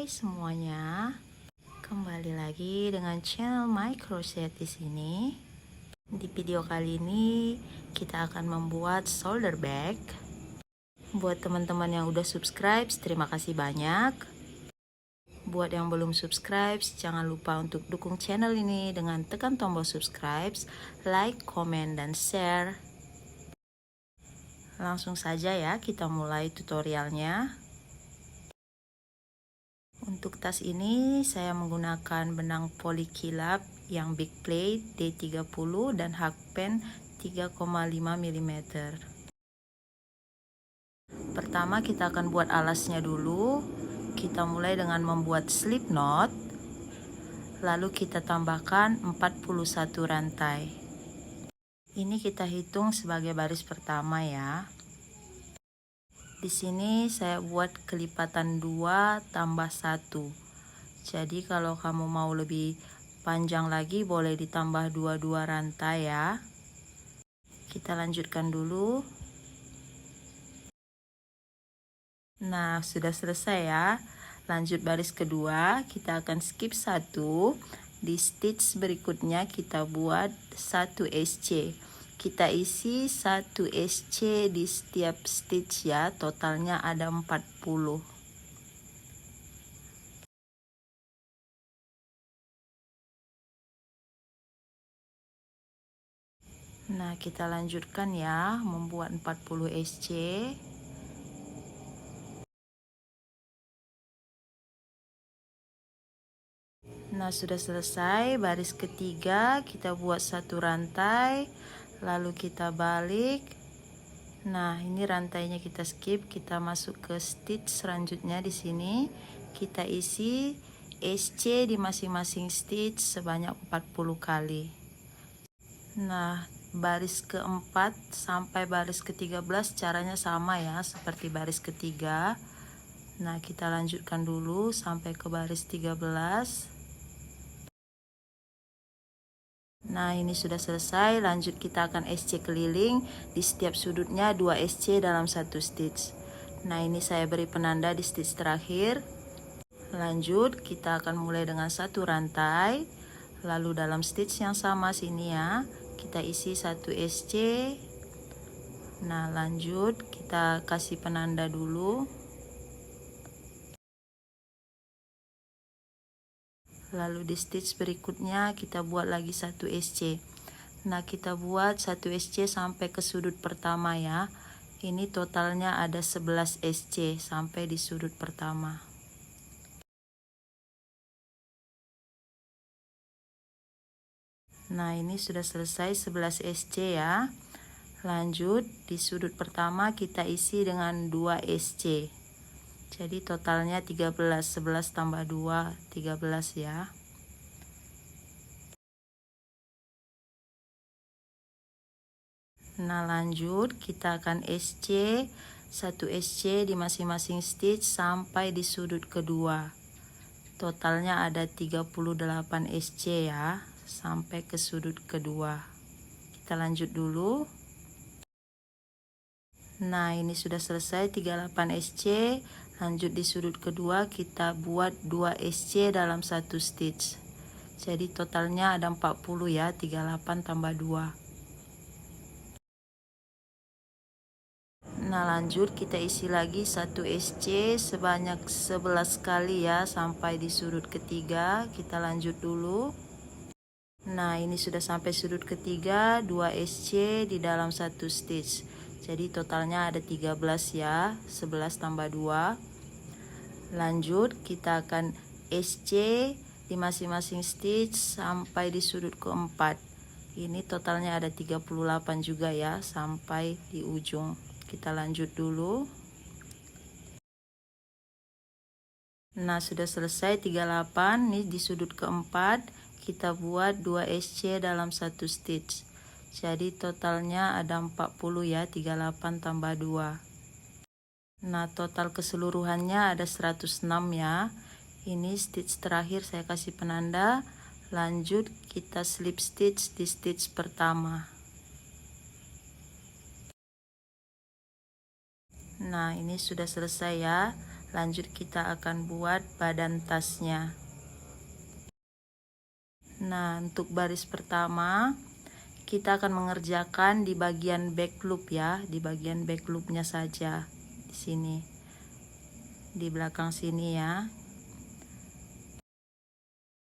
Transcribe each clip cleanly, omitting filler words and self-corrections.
Hai semuanya, kembali lagi dengan channel My Crochet di sini. Di video kali ini kita akan membuat shoulder bag. Buat teman-teman yang udah subscribe, terima kasih banyak. Buat yang belum subscribe, jangan lupa untuk dukung channel ini dengan tekan tombol subscribe, like, komen, dan share. Langsung saja ya, kita mulai tutorialnya. Untuk tas ini saya menggunakan benang polikilap yang big plate D30 dan hakpen 3,5 mm. Pertama kita akan buat alasnya dulu. Kita mulai dengan membuat slip knot. Lalu kita tambahkan 41 rantai. Ini kita hitung sebagai baris pertama ya. Di sini saya buat kelipatan 2 tambah 1. Jadi kalau kamu mau lebih panjang lagi boleh ditambah 2 rantai ya. Kita lanjutkan dulu. Nah, sudah selesai ya. Lanjut baris kedua, kita akan skip 1. Di stitch berikutnya kita buat 1 SC. Kita isi 1 SC di setiap stitch ya, totalnya ada 40. Nah, kita lanjutkan ya, membuat 40 SC. Nah, sudah selesai baris ketiga, kita buat 1 rantai. Lalu kita balik. Nah, ini rantainya kita skip, kita masuk ke stitch selanjutnya. Di sini kita isi SC di masing-masing stitch sebanyak 40 kali. Nah, baris keempat sampai baris ke-13 caranya sama ya, seperti baris ketiga. Nah, kita lanjutkan dulu sampai ke baris 13. Nah, ini sudah selesai. Lanjut kita akan SC keliling. Di setiap sudutnya 2 SC dalam 1 stitch. Nah, ini saya beri penanda di stitch terakhir. Lanjut kita akan mulai dengan 1 rantai. Lalu dalam stitch yang sama sini ya, kita isi 1 SC. Nah, lanjut kita kasih penanda dulu. Lalu di stitch berikutnya kita buat lagi 1 SC. Nah, kita buat 1 SC sampai ke sudut pertama ya. Ini totalnya ada 11 SC sampai di sudut pertama. Nah, ini sudah selesai 11 SC ya. Lanjut di sudut pertama kita isi dengan 2 SC. Jadi totalnya 13, 11 tambah 2, 13 ya. Nah, lanjut kita akan SC 1 SC di masing-masing stitch sampai di sudut kedua. Totalnya ada 38 SC ya, sampai ke sudut kedua. Kita lanjut dulu. Nah, ini sudah selesai 38 SC. Lanjut di sudut kedua kita buat 2 SC dalam 1 stitch. Jadi totalnya ada 40 ya, 38 tambah 2. Nah, lanjut kita isi lagi 1 SC sebanyak 11 kali ya sampai di sudut ketiga. Kita lanjut dulu. Nah, ini sudah sampai sudut ketiga, 2 SC di dalam 1 stitch. Jadi totalnya ada 13 ya, 11 tambah 2. Lanjut kita akan SC di masing-masing stitch sampai di sudut keempat. Ini totalnya ada 38 juga ya sampai di ujung. Kita lanjut dulu. Nah, sudah selesai 38. Nih di sudut keempat kita buat 2 SC dalam 1 stitch. Jadi totalnya ada 40 ya, 38 tambah 2. Nah, total keseluruhannya ada 106 ya. Ini stitch terakhir saya kasih penanda. Lanjut kita slip stitch di stitch pertama. Nah, ini sudah selesai ya. Lanjut kita akan buat badan tasnya. Nah, untuk baris pertama kita akan mengerjakan di bagian back loop ya, di bagian back loopnya saja di sini, di belakang sini ya.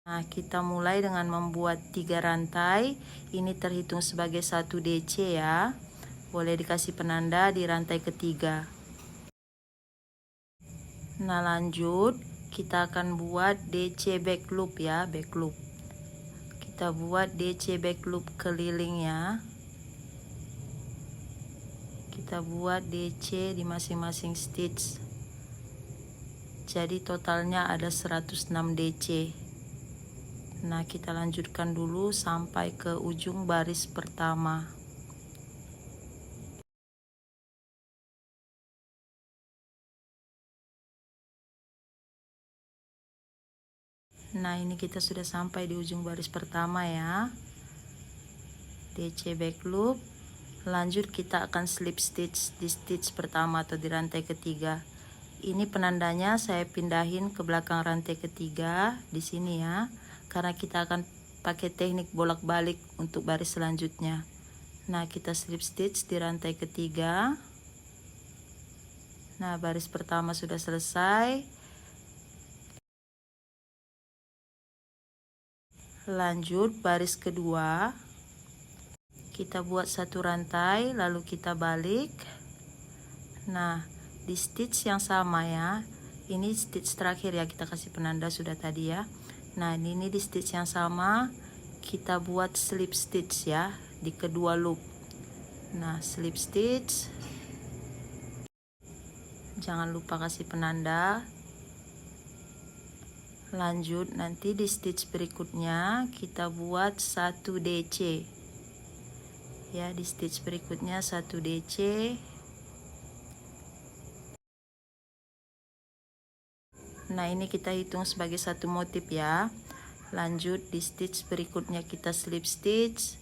Nah, kita mulai dengan membuat 3 rantai. Ini terhitung sebagai 1 DC ya. Boleh dikasih penanda di rantai ketiga. Nah, lanjut kita akan buat DC back loop ya, back loop. Kita buat DC back loop keliling ya. Kita buat DC di masing-masing stitch. Jadi totalnya ada 106 DC. Nah, kita lanjutkan dulu sampai ke ujung baris pertama. Nah, ini kita sudah sampai di ujung baris pertama ya. DC back loop. Lanjut kita akan slip stitch di stitch pertama atau di rantai ketiga. Ini penandanya saya pindahin ke belakang rantai ketiga di sini ya. Karena kita akan pakai teknik bolak-balik untuk baris selanjutnya. Nah, kita slip stitch di rantai ketiga. Nah, baris pertama sudah selesai. Lanjut baris kedua. Kita buat 1 rantai, lalu kita balik. Nah, di stitch yang sama ya. Ini stitch terakhir ya, kita kasih penanda sudah tadi ya. Nah, ini di stitch yang sama kita buat slip stitch ya di kedua loop. Nah, slip stitch. Jangan lupa kasih penanda. Lanjut nanti di stitch berikutnya kita buat 1 DC. Ya, di stitch berikutnya 1 DC. Nah, ini kita hitung sebagai 1 motif ya. Lanjut di stitch berikutnya kita slip stitch.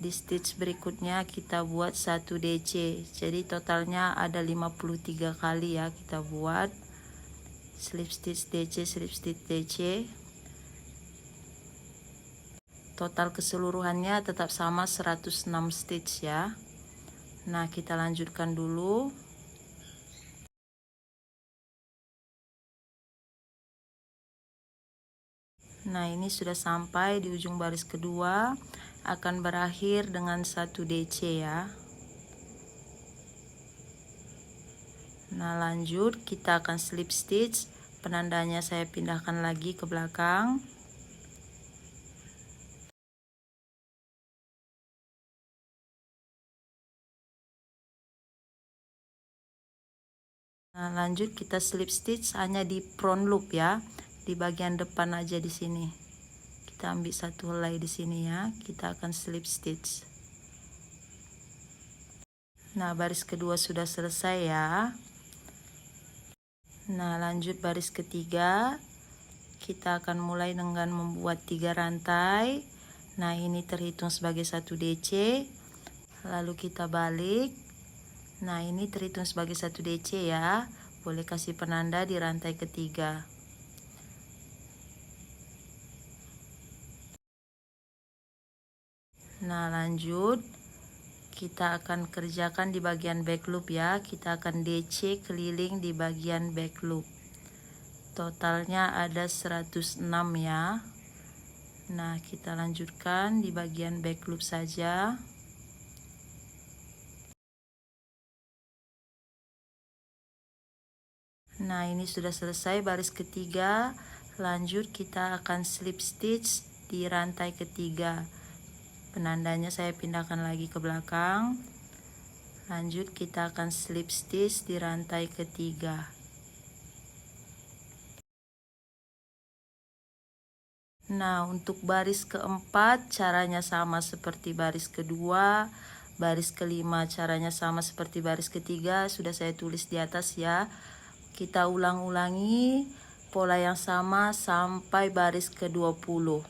Di stitch berikutnya kita buat 1 DC. Jadi totalnya ada 53 kali ya kita buat slip stitch DC, slip stitch DC. Total keseluruhannya tetap sama 106 stitch ya. Nah, kita lanjutkan dulu. Nah, ini sudah sampai di ujung baris kedua, akan berakhir dengan 1 DC ya. Nah, lanjut kita akan slip stitch. Penandanya saya pindahkan lagi ke belakang. Nah, lanjut kita slip stitch hanya di front loop ya. Di bagian depan aja di sini. Kita ambil 1 helai di sini ya. Kita akan slip stitch. Nah, baris kedua sudah selesai ya. Nah, lanjut baris ketiga. Kita akan mulai dengan membuat 3 rantai. Nah, ini terhitung sebagai 1 DC. Lalu kita balik. Nah, ini terhitung sebagai 1 DC ya. Boleh kasih penanda di rantai ketiga. Nah, lanjut kita akan kerjakan di bagian back loop ya. Kita akan DC keliling di bagian back loop. Totalnya ada 106 ya. Nah, kita lanjutkan di bagian back loop saja. Nah, ini sudah selesai baris ketiga. Lanjut kita akan slip stitch di rantai ketiga. Penandanya saya pindahkan lagi ke belakang. Lanjut kita akan slip stitch di rantai ketiga. Nah, untuk baris keempat caranya sama seperti baris kedua. Baris kelima caranya sama seperti baris ketiga. Sudah saya tulis di atas ya. Kita ulang-ulangi pola yang sama sampai baris ke-20.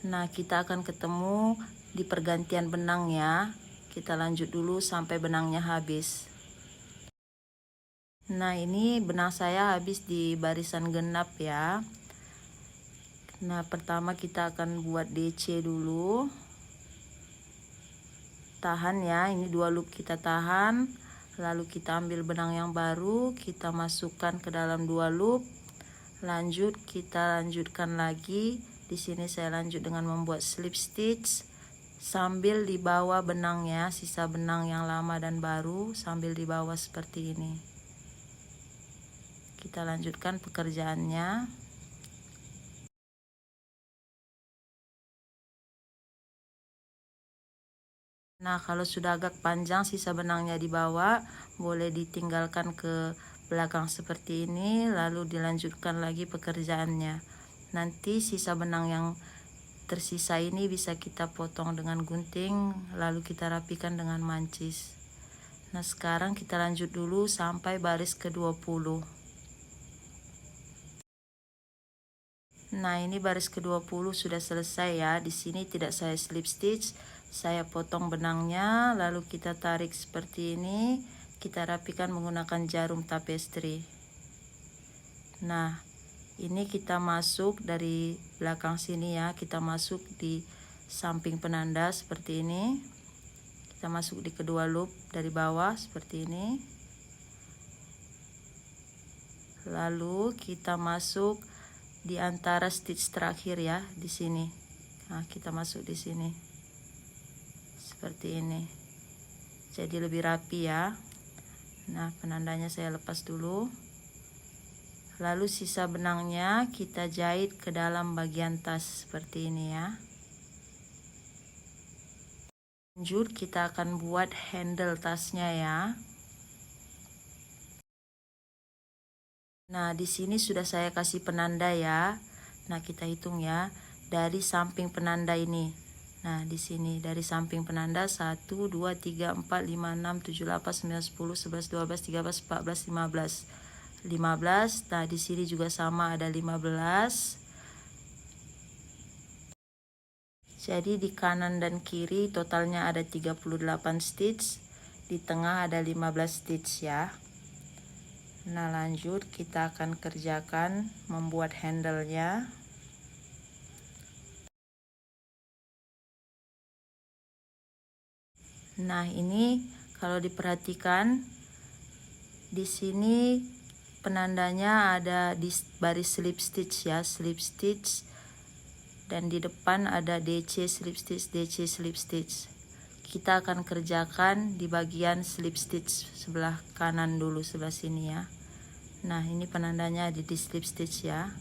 Nah, kita akan ketemu di pergantian benang ya. Kita lanjut dulu sampai benangnya habis. Nah, ini benang saya habis di barisan genap ya. Nah, pertama kita akan buat DC dulu. Tahan ya, ini 2 loop kita tahan. Lalu kita ambil benang yang baru, kita masukkan ke dalam 2 loop. Lanjut, kita lanjutkan lagi. Di sini saya lanjut dengan membuat slip stitch sambil dibawa benangnya, sisa benang yang lama dan baru sambil dibawa seperti ini. Kita lanjutkan pekerjaannya. Nah, kalau sudah agak panjang sisa benangnya dibawa, boleh ditinggalkan ke belakang seperti ini, lalu dilanjutkan lagi pekerjaannya. Nanti sisa benang yang tersisa ini bisa kita potong dengan gunting, lalu kita rapikan dengan mancis. Nah, sekarang kita lanjut dulu sampai baris ke-20. Nah, ini baris ke-20 sudah selesai ya. Di sini tidak saya slip stitch, saya potong benangnya, lalu kita tarik seperti ini. Kita rapikan menggunakan jarum tapestry. Nah, ini kita masuk dari belakang sini ya. Kita masuk di samping penanda seperti ini. Kita masuk di kedua loop dari bawah seperti ini. Lalu kita masuk di antara stitch terakhir ya, di sini. Nah, kita masuk di sini seperti ini, jadi lebih rapi ya. Nah, penandanya saya lepas dulu, lalu sisa benangnya kita jahit ke dalam bagian tas seperti ini ya. Lanjut, kita akan buat handle tasnya ya. Nah, di sini sudah saya kasih penanda ya. Nah, kita hitung ya dari samping penanda ini. Nah, di sini dari samping penanda 1 2 3 4 5 6 7 8 9 10 11 12 13 14 15. 15. Nah, di sini juga sama ada 15. Jadi di kanan dan kiri totalnya ada 38 stitch. Di tengah ada 15 stitch ya. Nah, lanjut kita akan kerjakan membuat handle-nya. Nah, ini kalau diperhatikan di sini penandanya ada di baris slip stitch ya, slip stitch, dan di depan ada DC slip stitch, DC slip stitch. Kita akan kerjakan di bagian slip stitch sebelah kanan dulu, sebelah sini ya. Nah, ini penandanya ada di slip stitch ya.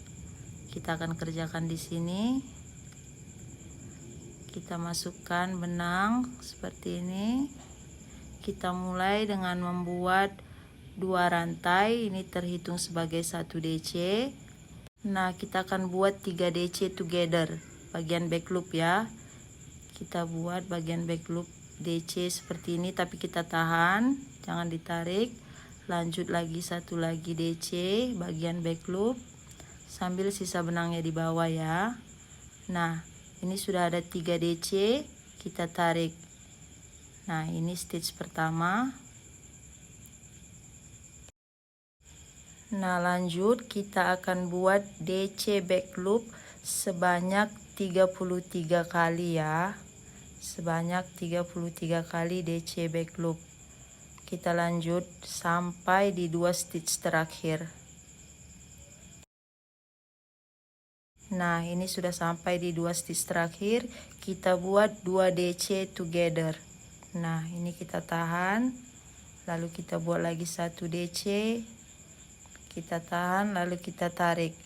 Kita akan kerjakan di sini. Kita masukkan benang seperti ini. Kita mulai dengan membuat 2 rantai. Ini terhitung sebagai 1 DC. Nah, kita akan buat 3 DC together bagian back loop ya. Kita buat bagian back loop DC seperti ini, tapi kita tahan, jangan ditarik. Lanjut lagi 1 lagi DC bagian back loop sambil sisa benangnya di bawah ya. Nah, ini sudah ada 3 DC, kita tarik. Nah, ini stitch pertama. Nah, lanjut kita akan buat DC back loop sebanyak 33 kali ya. Sebanyak 33 kali DC back loop. Kita lanjut sampai di 2 stitch terakhir. Nah, ini sudah sampai di 2 stitch terakhir. Kita buat 2 DC together. Nah, ini kita tahan, lalu kita buat lagi 1 DC. Kita tahan, lalu kita tarik.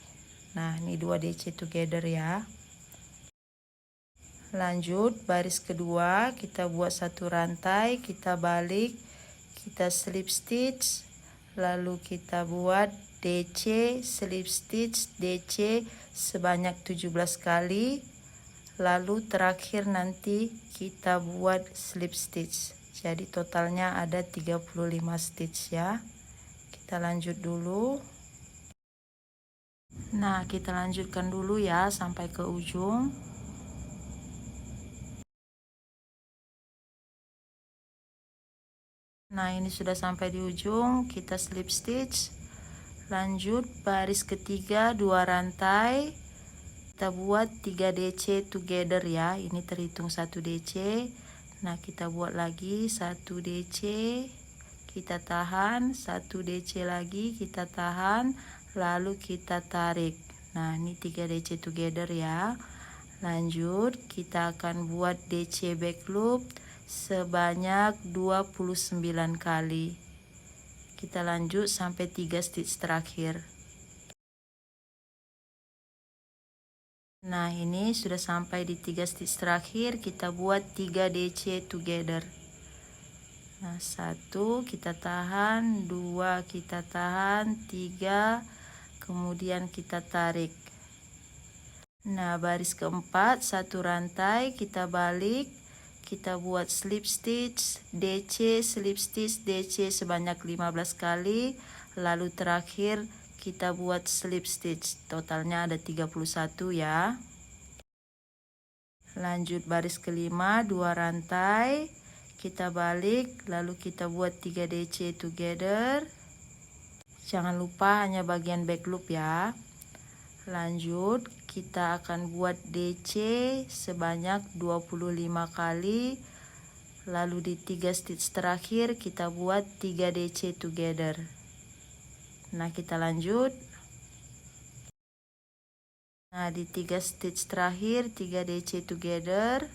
Nah, ini 2 DC together ya. Lanjut baris kedua, kita buat 1 rantai, kita balik, kita slip stitch, lalu kita buat DC, slip stitch, DC sebanyak 17 kali, lalu terakhir nanti kita buat slip stitch. Jadi totalnya ada 35 stitch ya. Kita lanjut dulu. Nah, kita lanjutkan dulu ya sampai ke ujung. Nah, ini sudah sampai di ujung, kita slip stitch. Lanjut baris ketiga 2 rantai. Kita buat 3 DC together ya. Ini terhitung 1 DC. Nah, kita buat lagi 1 DC. Kita tahan, 1 DC lagi, kita tahan, lalu kita tarik. Nah, ini 3 DC together ya. Lanjut, kita akan buat DC back loop sebanyak 29 kali. Kita lanjut sampai 3 stitch terakhir. Nah, ini sudah sampai di 3 stitch terakhir, kita buat 3 DC together. Nah, 1 kita tahan, 2 kita tahan, 3 kemudian kita tarik. Nah, baris keempat 1 rantai, kita balik. Kita buat slip stitch, DC, slip stitch, DC sebanyak 15 kali. Lalu terakhir kita buat slip stitch. Totalnya ada 31 ya. Lanjut baris kelima 2 rantai. Kita balik, lalu kita buat 3 DC together. Jangan lupa hanya bagian back loop ya. Lanjut, kita akan buat DC sebanyak 25 kali. Lalu di 3 stitch terakhir kita buat 3 DC together. Nah, kita lanjut. Nah, di 3 stitch terakhir 3 DC together.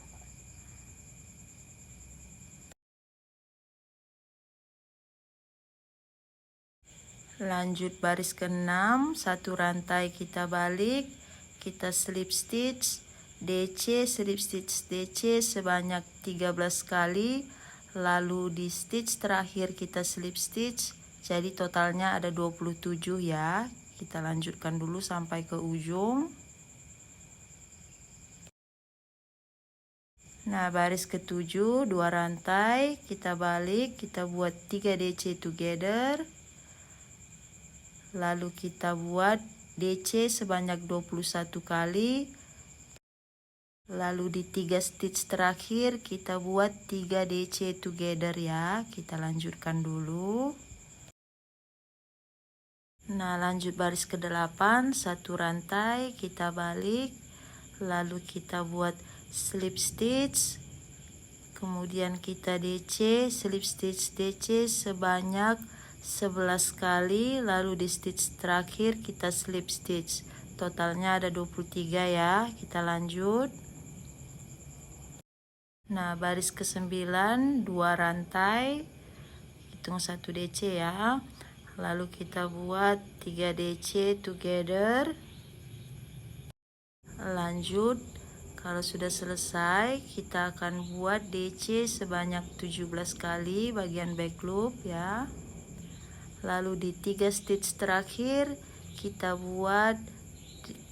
Lanjut baris ke-6, 1 rantai kita balik, kita slip stitch, DC, slip stitch, DC sebanyak 13 kali, lalu di stitch terakhir kita slip stitch, jadi totalnya ada 27 ya. Kita lanjutkan dulu sampai ke ujung. Nah, baris ke-7, 2 rantai, kita balik, kita buat 3 DC together. Lalu kita buat DC sebanyak 21 kali. Lalu di 3 stitch terakhir kita buat 3 DC together ya. Kita lanjutkan dulu. Nah, lanjut baris ke-8, 1 rantai, kita balik. Lalu kita buat slip stitch. Kemudian kita DC, slip stitch, DC sebanyak 11 kali, lalu di stitch terakhir kita slip stitch. Totalnya ada 23 ya. Kita lanjut. Nah, baris ke-9 2 rantai, hitung 1 DC ya. Lalu kita buat 3 DC together. Lanjut, kalau sudah selesai kita akan buat DC sebanyak 17 kali bagian back loop ya. Lalu di 3 stitch terakhir kita buat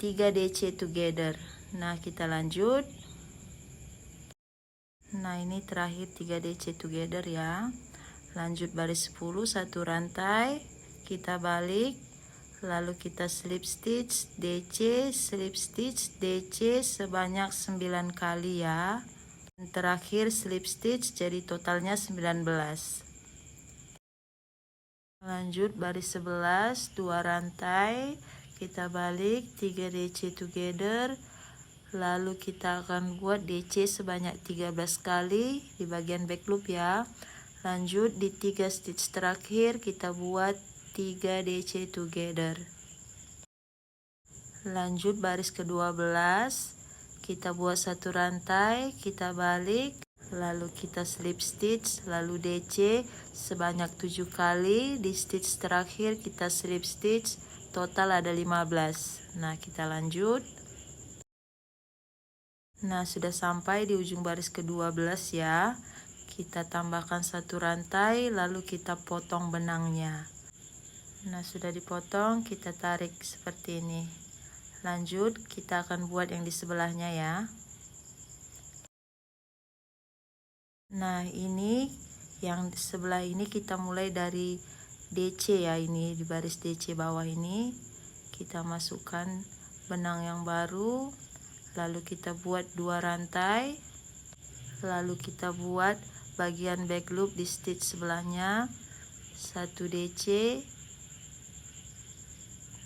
3 DC together. Nah, kita lanjut. Nah, ini terakhir 3 DC together ya. Lanjut baris 10, 1 rantai, kita balik, lalu kita slip stitch, DC, slip stitch, DC sebanyak 9 kali ya. Dan terakhir slip stitch, jadi totalnya 19. Lanjut baris 11, 2 rantai, kita balik, 3 DC together. Lalu kita akan buat DC sebanyak 13 kali di bagian back loop ya. Lanjut di 3 stitch terakhir kita buat 3 DC together. Lanjut baris ke-12, kita buat 1 rantai, kita balik, lalu kita slip stitch, lalu DC sebanyak 7 kali. Di stitch terakhir kita slip stitch, total ada 15. Nah, kita lanjut. Nah, sudah sampai di ujung baris ke-12 ya. Kita tambahkan 1 rantai, lalu kita potong benangnya. Nah, sudah dipotong, kita tarik seperti ini. Lanjut, kita akan buat yang di sebelahnya ya. Nah, ini yang sebelah ini kita mulai dari DC ya, ini di baris DC bawah ini kita masukkan benang yang baru, lalu kita buat 2 rantai, lalu kita buat bagian back loop di stitch sebelahnya, 1 DC.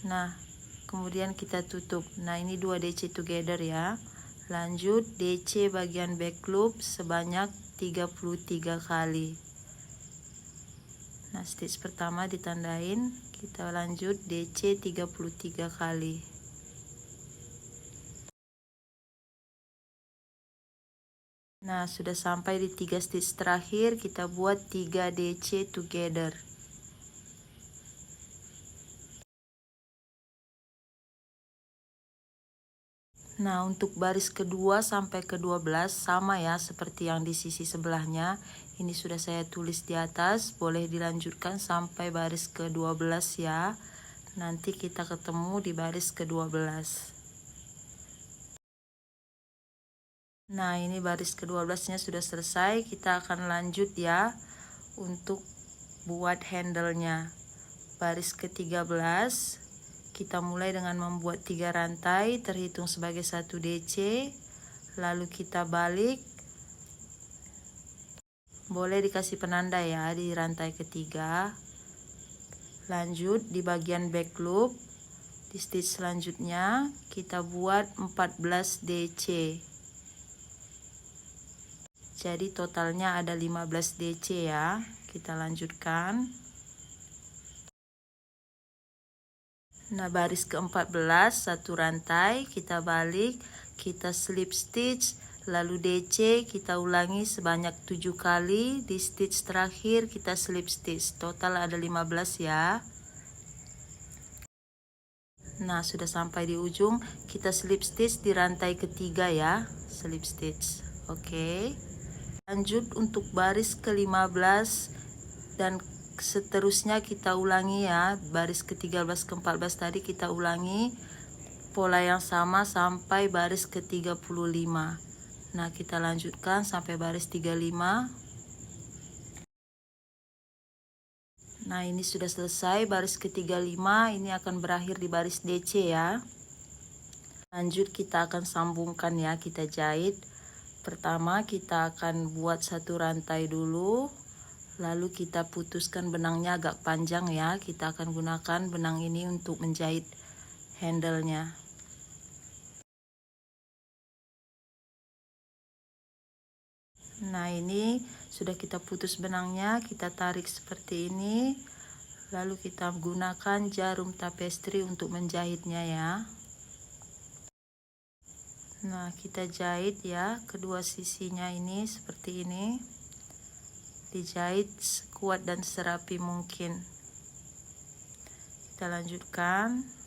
Nah, kemudian kita tutup. Nah, ini 2 DC together ya. Lanjut DC bagian back loop sebanyak 33 kali. Nah, stitch pertama ditandain, kita lanjut DC 33 kali. Nah, sudah sampai di 3 stitch terakhir, kita buat 3 DC together. Nah, untuk baris kedua sampai ke-12 sama ya seperti yang di sisi sebelahnya. Ini sudah saya tulis di atas, boleh dilanjutkan sampai baris ke-12 ya. Nanti kita ketemu di baris ke-12. Nah, ini baris ke-12-nya sudah selesai. Kita akan lanjut ya untuk buat handle-nya. Baris ke-13 kita mulai dengan membuat 3 rantai terhitung sebagai 1 DC. Lalu kita balik. Boleh dikasih penanda ya di rantai ketiga. Lanjut di bagian back loop. Di stitch selanjutnya kita buat 14 DC. Jadi totalnya ada 15 DC ya. Kita lanjutkan. Nah, baris ke-14 satu rantai, kita balik, kita slip stitch, lalu DC kita ulangi sebanyak 7 kali. Di stitch terakhir kita slip stitch. Total ada 15 ya. Nah, sudah sampai di ujung, kita slip stitch di rantai ketiga ya. Slip stitch. Oke. Lanjut untuk baris ke-15 dan seterusnya kita ulangi ya. Baris ke-13 ke-14 tadi kita ulangi pola yang sama sampai baris ke-35. Nah, kita lanjutkan sampai baris 35. Nah, ini sudah selesai baris ke-35. Ini akan berakhir di baris DC ya. Lanjut kita akan sambungkan ya, kita jahit. Pertama kita akan buat satu rantai dulu, lalu kita putuskan benangnya agak panjang ya. Kita akan gunakan benang ini untuk menjahit handle-nya. Nah, ini sudah kita putus benangnya, kita tarik seperti ini, lalu kita gunakan jarum tapestri untuk menjahitnya ya. Nah, kita jahit ya kedua sisinya ini seperti ini. Dijahit sekuat dan serapi mungkin. Kita lanjutkan.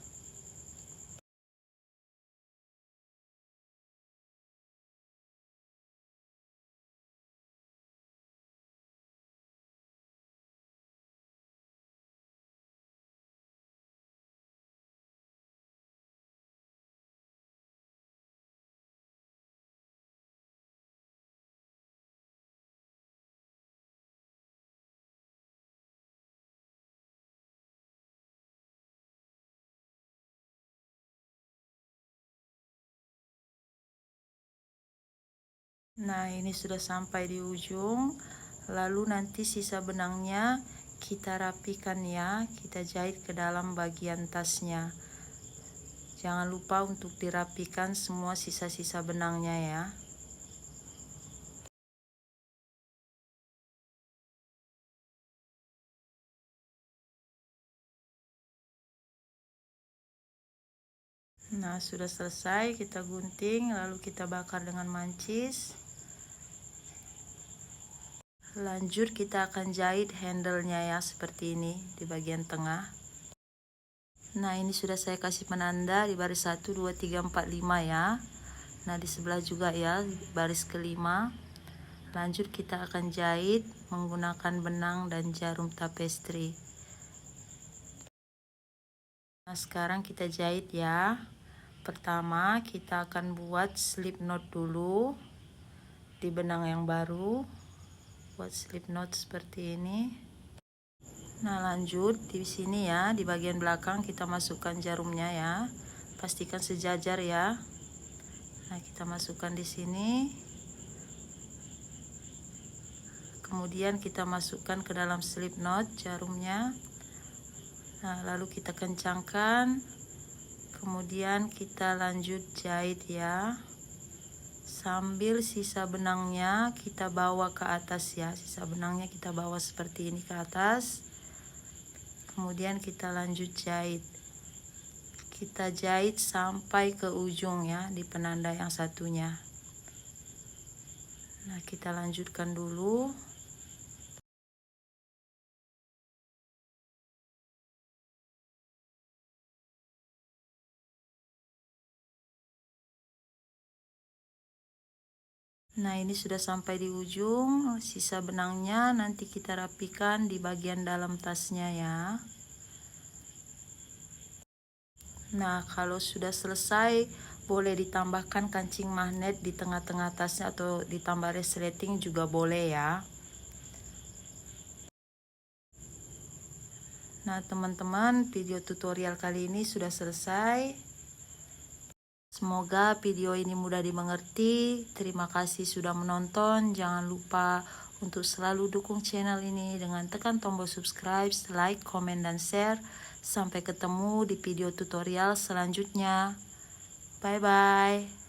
Nah, ini sudah sampai di ujung. Lalu nanti sisa benangnya kita rapikan ya. Kita jahit ke dalam bagian tasnya. Jangan lupa untuk dirapikan semua sisa-sisa benangnya ya. Nah, sudah selesai, kita gunting lalu kita bakar dengan mancis. Lanjut kita akan jahit handle-nya ya seperti ini di bagian tengah. Nah, ini sudah saya kasih penanda di baris 1 2 3 4 5 ya. Nah, di sebelah juga ya baris kelima. Lanjut kita akan jahit menggunakan benang dan jarum tapestri. Nah, sekarang kita jahit ya. Pertama kita akan buat slip knot dulu di benang yang baru. Buat slip knot seperti ini. Nah, lanjut di sini ya, di bagian belakang kita masukkan jarumnya ya. Pastikan sejajar ya. Nah, kita masukkan di sini. kemudian kita masukkan ke dalam slip knot jarumnya. Nah, lalu kita kencangkan, kemudian kita lanjut jahit ya, sambil sisa benangnya kita bawa ke atas ya. Sisa benangnya kita bawa seperti ini ke atas, kemudian kita lanjut jahit. Kita jahit sampai ke ujung ya, di penanda yang satunya. Nah, kita lanjutkan dulu. Nah, ini sudah sampai di ujung. Sisa benangnya nanti kita rapikan di bagian dalam tasnya ya. Nah, kalau sudah selesai, boleh ditambahkan kancing magnet di tengah-tengah tasnya atau ditambah resleting juga boleh ya. Nah, teman-teman, video tutorial kali ini sudah selesai. Semoga video ini mudah dimengerti. Terima kasih sudah menonton. Jangan lupa untuk selalu dukung channel ini dengan tekan tombol subscribe, like, komen, dan share. Sampai ketemu di video tutorial selanjutnya. Bye-bye.